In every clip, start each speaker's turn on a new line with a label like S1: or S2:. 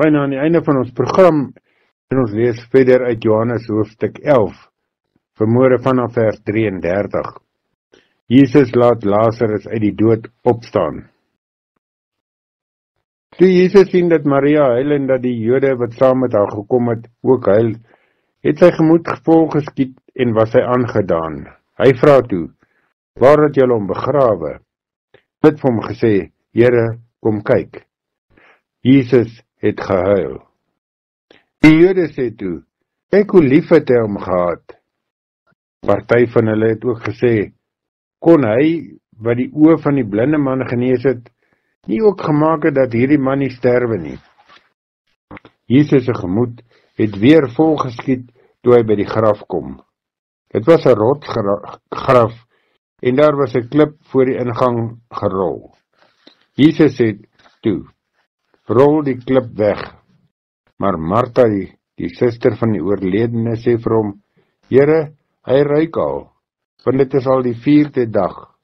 S1: Byna aan die einde van ons program en ons lees verder uit Johannes hoofstuk 11, vermoere vanaf vers 33. Jesus laat Lazarus uit die dood opstaan. Toe Jesus sien dat Maria huil en dat die Jode wat saam met haar gekom het, ook huil, het sy gemoed vol geskiet en was hy aangedaan. Hy vra toe, waar het julle hom begrawe? Het vir hom gesê, Here, kom kyk. Jesus het gehuil. Die Jode sê toe, kyk hoe lief het hy hom gehad. Party van hulle het ook gesê, kon hy, wat die oë van die blinde man genees het, nie ook gemaak het dat hierdie man nie sterwe nie. Jesus se gemoed het weer vol geskiet toe hy by die graf kom. Dit was 'n rotsgraf en daar was 'n klip voor die ingang gerol. Jesus sê toe, rol die klip weg. Maar Martha, die suster van die oorledene, sê vir hom, Here, hy ruik al, want dit is al die 4de dag.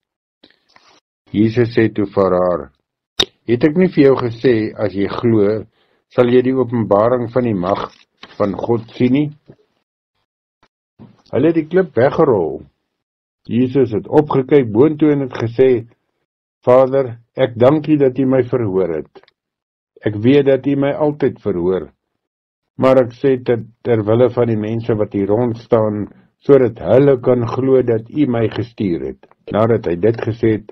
S1: Jesus sê toe vir haar, het ek nie vir jou gesê, as jy glo, sal jy die openbaring van die mag van God sien nie? Hulle het die klip weggerol. Jesus het opgekyk boontoe en het gesê, Vader, ek dank U dat U my verhoor het. Ek weet dat U my altyd verhoor, maar ek sê dit terwille van die mense wat hier rond staan, sodat hulle kan glo dat U my gestuur het. Nadat hy dit gesê het,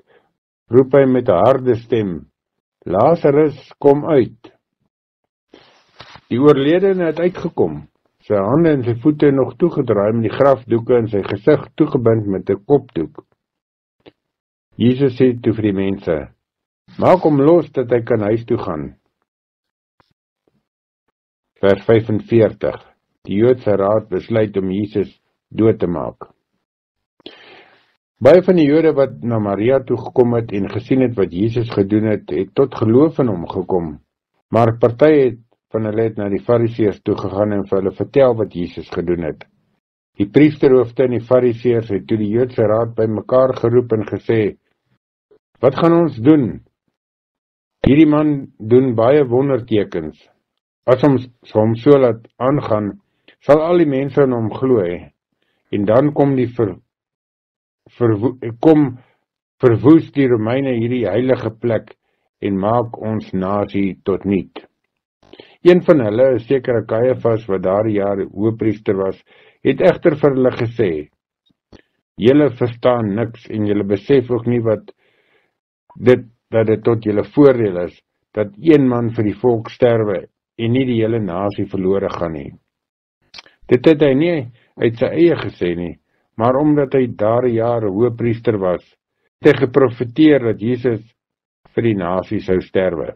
S1: roep hy met 'n harde stem, Lazarus, kom uit. Die oorledene het uitgekom, sy hande en sy voete nog toegedraai met die grafdoeke en sy gesig toegebind met 'n kopdoek. Jesus sê toe vir die mense, maak hom los dat hy kan huis toe gaan. Vers 45. Die Joodse raad besluit om Jesus dood te maak. Baie van die Jode wat na Maria toe gekom het en gesien het wat Jesus gedoen het, het tot geloof in hom gekom. Maar party van hulle het na die Fariseërs toe gegaan en vir hulle vertel wat Jesus gedoen het. Die priesterhoofde en die Fariseërs het toe die Joodse raad bymekaar geroep en gesê, wat gaan ons doen? Hierdie man doen baie wondertekens. As ons hom so laat aangaan, sal al die mense in hom glo, en dan kom verwoes die Romeine hierdie heilige plek en maak ons nasie tot niet. Een van hulle, 'n sekere Kajafas wat daardie jaar hoëpriester was, het egter vir hulle gesê, julle verstaan niks en julle besef ook nie dat dit tot julle voordeel is, dat een man vir die volk sterwe en nie die hele nasie verlore gaan nie. Dit het hy nie uit sy eie gesê nie, maar omdat hy daardie jaar hoëpriester was, het hy geprofeteer dat Jesus vir die nasie sou sterwe.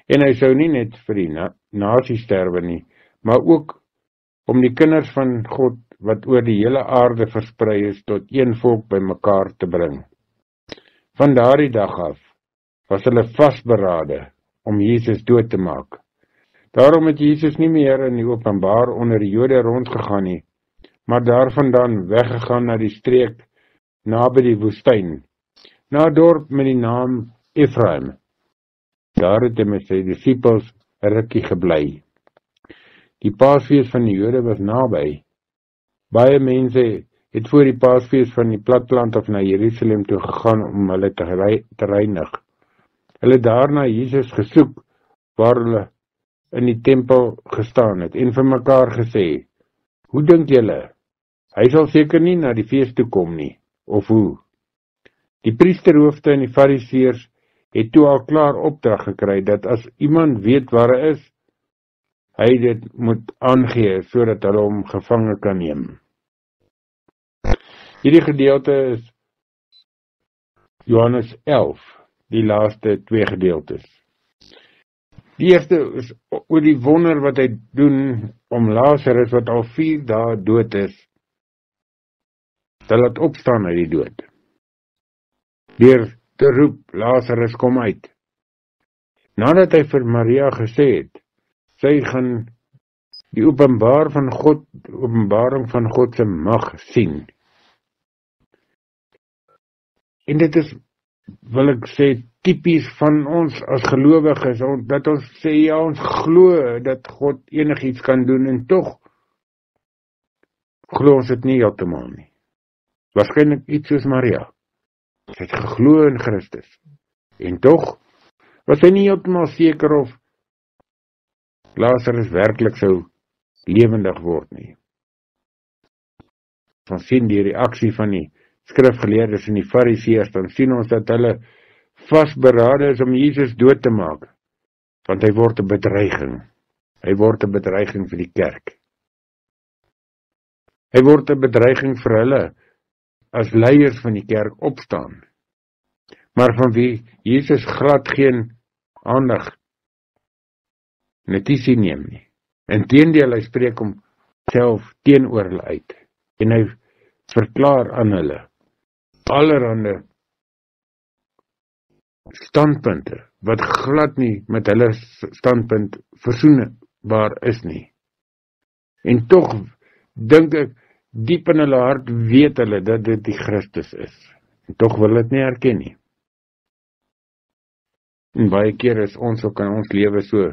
S1: En hy sou nie net vir die nasie sterwe nie, maar ook om die kinders van God wat oor die hele aarde versprei is tot een volk bymekaar te bring. Van daardie dag af was hulle vasberade om Jesus dood te maak. Daarom het Jesus nie meer in die openbaar onder die Jode rondgegaan nie, maar daarvandaan weggegaan na die streek naby die woestyn, na 'n dorp met die naam Efraim. Daar het hy met sy disippels 'n rukkie gebly. Die Paasfees van die Jode was naby. Baie mense het voor die Paasfees van die platteland af na Jerusalem toe gegaan om hulle te reinig. Hulle het daarna Jesus gesoek waar hulle in die tempel gestaan het en vir mekaar gesê, hoe dink julle? Hy sal seker nie na die fees toe kom nie, of hoe? Die priesterhoofde en die Fariseërs het toe al klaar opdrag gekry dat as iemand weet waar hy is, hy dit moet aangee sodat hulle hom gevange kan neem. Hierdie gedeelte is Johannes 11, die laaste 2 gedeeltes. Die eerste is oor die wonder wat hy doen om Lazarus wat al 4 dae dood is, te laat opstaan uit die dood. Deur te roep, Lazarus kom uit. Nadat hy vir Maria gesê het, sy gaan die openbaring van God se mag sien. En dit is wil ek sê, typies van ons as gelowiges, dat ons sê, ja, ons glo dat God enigiets kan doen, en tog glo ons dit nie heeltemal nie. Waarskynlik iets soos Maria. Sy het geglo in Christus. En tog was sy nie heeltemal seker of Lazarus werklik sou lewendig word nie. Ons sien die reaksie van die skrifgeleerdes en die fariseërs, dan sien ons dat hulle vasberade is om Jesus dood te maak, want hy word 'n bedreiging. Hy word 'n bedreiging vir die kerk. Hy word 'n bedreiging vir hulle as leiers van die kerk opstaan, maar van wie Jesus glad geen aandag notisie neem nie. Inteendeel, hy spreek homself teenoor hulle uit, en hy verklaar aan hulle allerhande standpunte, wat glad nie met hulle standpunt versoenbaar is nie. En tog dink ek, diep in hulle hart weet hulle dat dit die Christus is, en tog wil dit nie erken nie. En baie keer is ons ook in ons lewe so,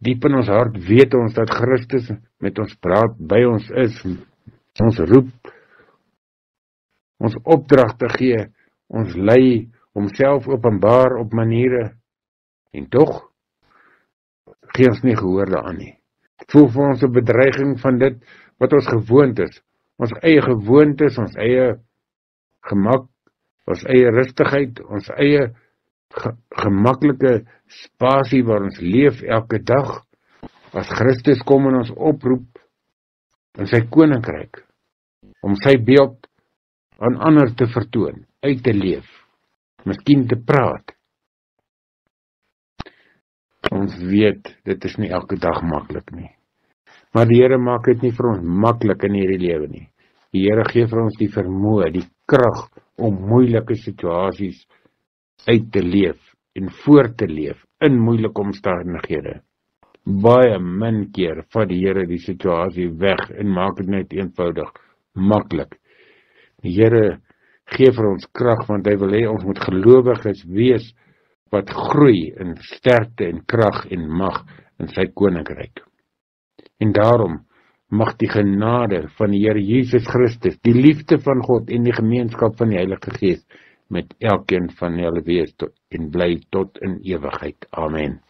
S1: diep in ons hart weet ons dat Christus met ons praat, by ons is, ons roep, ons opdragte gee, ons lei, homself openbaar op maniere, en tog gee ons nie gehoor daaraan nie. Het voel vir ons 'n bedreiging van dit wat ons gewoond is, ons eie gewoontes, ons eie gemak, ons eie rustigheid, ons eie gemaklike spasie waar ons leef elke dag, as Christus kom en ons oproep in sy koninkryk, om sy beeld aan ander te vertoon, uit te leef, miskien te praat. Ons weet, dit is nie elke dag maklik nie. Maar die Here maak dit nie vir ons maklik in hierdie lewe nie. Die Here gee vir ons die vermoë, die krag om moeilike situasies uit te leef en voor te leef in moeilike omstandighede. Baie min keer vat die Here die situasie weg en maak dit net eenvoudig maklik. Die Here gee vir ons krag, want hy wil hê ons moet gelowiges wees wat groei in sterkte en krag en mag in sy koninkryk. En daarom mag die genade van die Here Jesus Christus, die liefde van God en die gemeenskap van die Heilige Gees met elkeen van julle wees en bly tot in ewigheid. Amen.